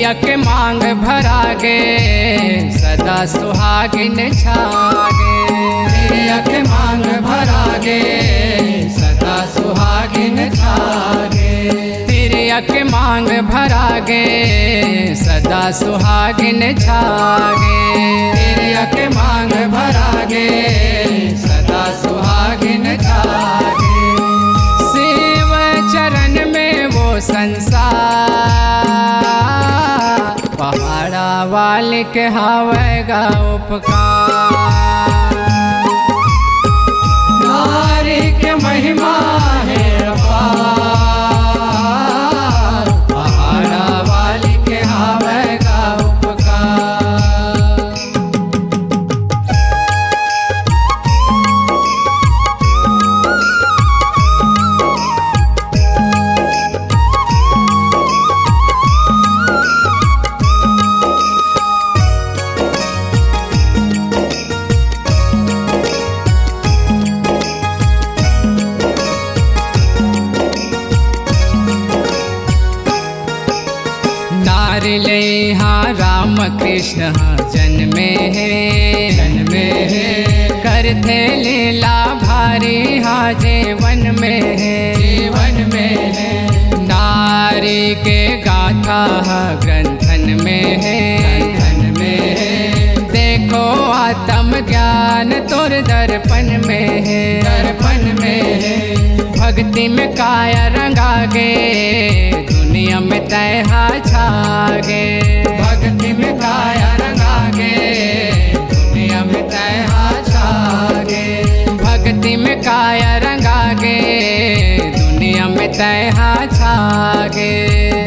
तिरिया के मांग भरागे सदा सुहागिन छागे। तिरिया के मांग भरागे सदा सुहागिन छागे। तिरिया के मांग भरागे सदा सुहागिन छागे। तिरिया के मांग भरागे सदा सुहागिन छागे। शिव चरण में वो संसार पहाड़ा वाले के हावेगा उपकार। नारी के महिमा है अपार पहाड़ा वाले के हावेगा उपकार। ले हाँ राम कृष्ण हाँ जन्मे है करते लीला भारी हाँ जीवन में है। नारी के गाथा ग्रंथन में है देखो आत्म ज्ञान तुर दर्पण में है भक्ति में काया रंगागे दुनिया में तैहा छागे। भक्ति में काया रंगागे दुनिया में तैहा छागे। भक्ति में काया रंगागे दुनिया में तैहा छागे।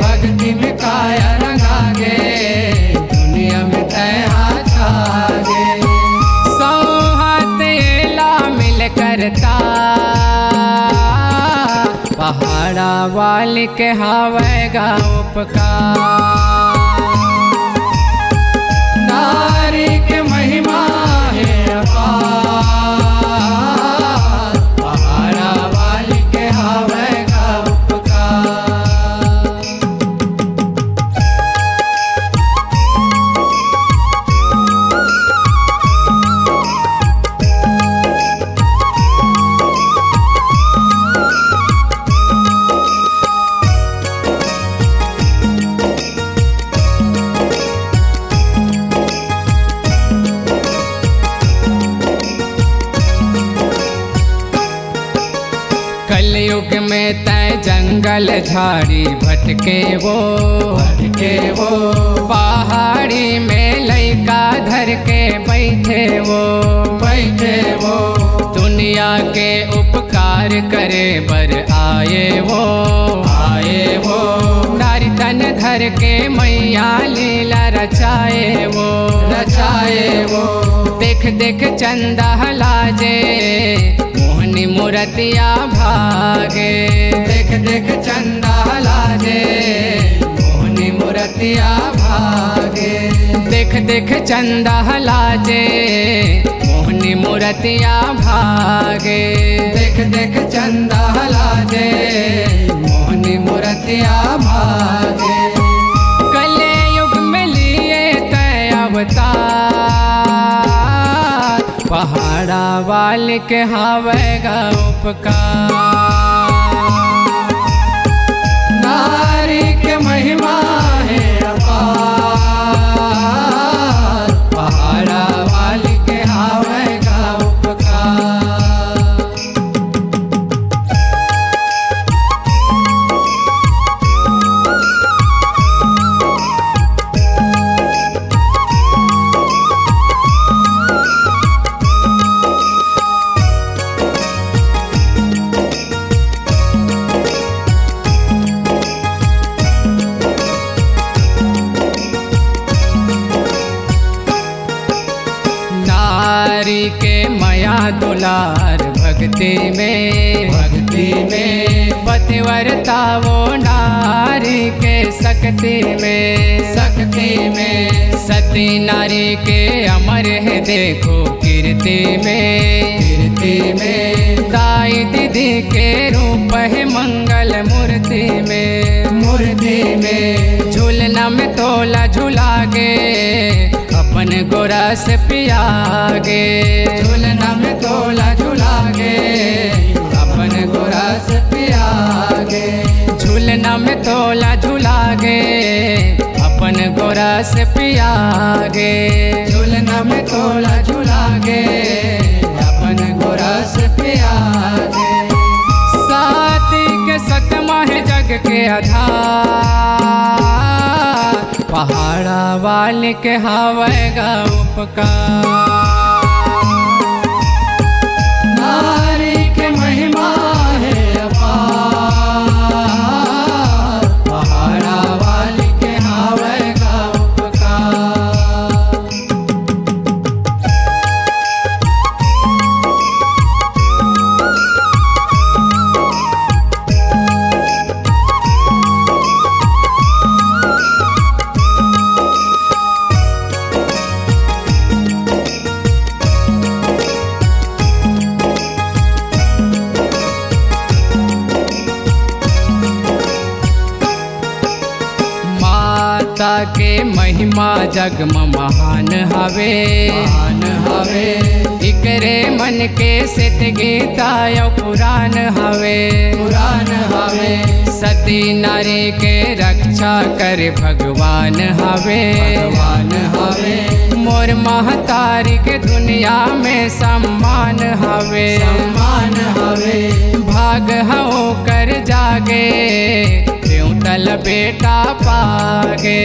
भक्ति में काया रंगागे दुनिया में तैहा छागे। सौहात एला मिल करता पहाड़ा वाले के हावेगा उपकार। नारी के महिमा है अपार पहाड़ा वाले के हावेगा उपकार। कलयुग में तय जंगल झाड़ी भटके वो पहाड़ी में लइका धर के बैठे वो दुनिया के उपकार करे बर आए वो नारी तन धर के मैया लीला रचाए वो देख देख चंदा लाजे मोहनी मूर्तिया भागे। देख देख चंदा लाजे मोहनी मूर्तिया भागे। देख देख चंदा लाजे मोहनी मूर्तिया भागे। देख देख चंदा लाजे मोहनी मूर्तिया भागे। कले युग में लिए तय अवतार पहाड़ा वाले के हावेगा उपकार। नारी के महिमा है अपार पहाड़ा वाले के हावेगा उपकार। नारी के माया दुलार भक्ति में पतिव्रता वो नारी के शक्ति में सती नारी के अमर है देखो कीर्ति में दाई दीदी के रूप है मंगल मूर्ति में झूलना झूलना में तोला झूला गे अपन गोरा से पिया गे। झूलना में तोला झूला गे अपन गोरा से पिया गे। झूलना में तोला झूला गे अपन गोरा से पिया गे। झूलना में तोला झूला गे अपन गोरा से पिया गे। साथी के सतमा है जग के आधार पहाड़ा वाले के हवेगा उपकार। नारी के महिमा है अपार पहाड़ा वाले के हवेगा उपकार। माता के महिमा जग में महान हवे महान हवे। इकरे मन के सिद्ध गीता यो पुराण हवे पुराण हवे। सती नारी के रक्षा करे भगवान हवे भगवान हवे। मोर महतारी के दुनिया में सम्मान हवे सम्मान हवे। भाग हो कर जागे तल बेटा पागे।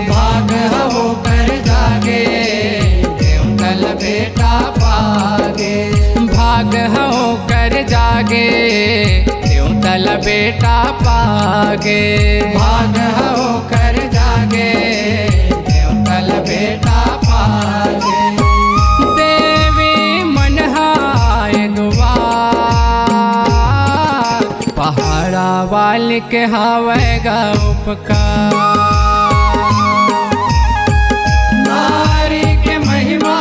भाग हो कर जागे तल बेटा पागे। भाग हो कर जागे तल बेटा पागे। भाग हो कर जागे तल बेटा पागे। देवी मनहाय दुआर पहाड़ा वाले के हवेगा उपकार। नारी के महिमा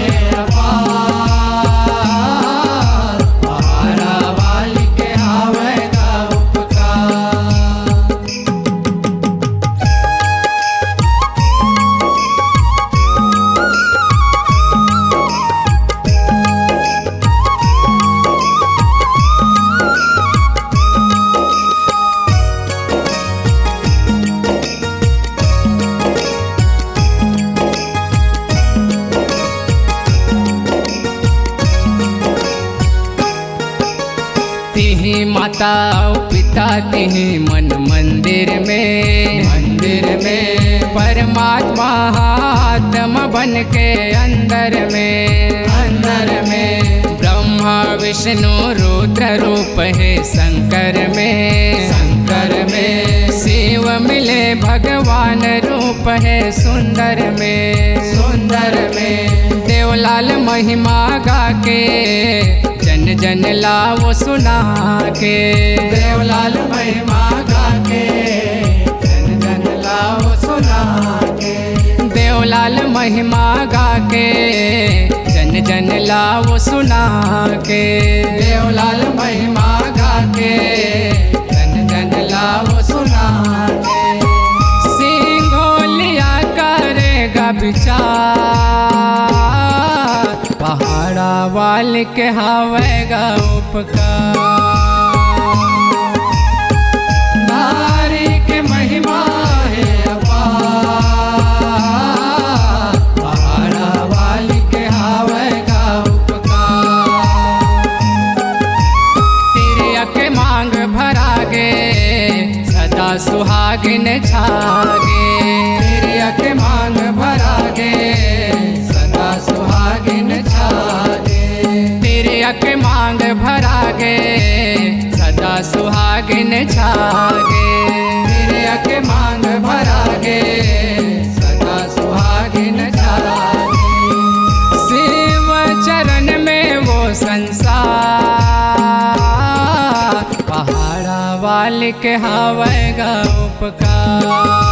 है अपार पहाड़ा वाले के हवेगा उपकार। तिहि माता पिता तिहि मन मंदिर में परमात्मा आत्मा बन के अंदर में ब्रह्मा विष्णु रुद्र रूप है शंकर में शिव मिले भगवान रूप है सुंदर में देवलाल महिमा गा के जन जन लाओ सुना के। देवलाल महिमा गा के जन जन लाओ सुना के। देवलाल महिमा गा के जन जन लाओ सुना के। देवलाल महिमा गा के जन जन लाओ सुना के। सिंघोलिया करेगा विचार पहाड़ा वाले के हवेगा उपकार। नारी के महिमा है अपार पहाड़ा वाले के हवेगा उपकार। तेरे के मांग भरा गे सदा सुहागिन छागे। तेरे के मांग भरा गे सदा सुहागिन छागे। तेरे के मांग भरा गे सदा सुहागिन छागे। तेरे के मांग भरा गे सदा सुहागिन छागे। शिव चरण में वो संसार पहाड़ा वाले के हवेगा उपकार।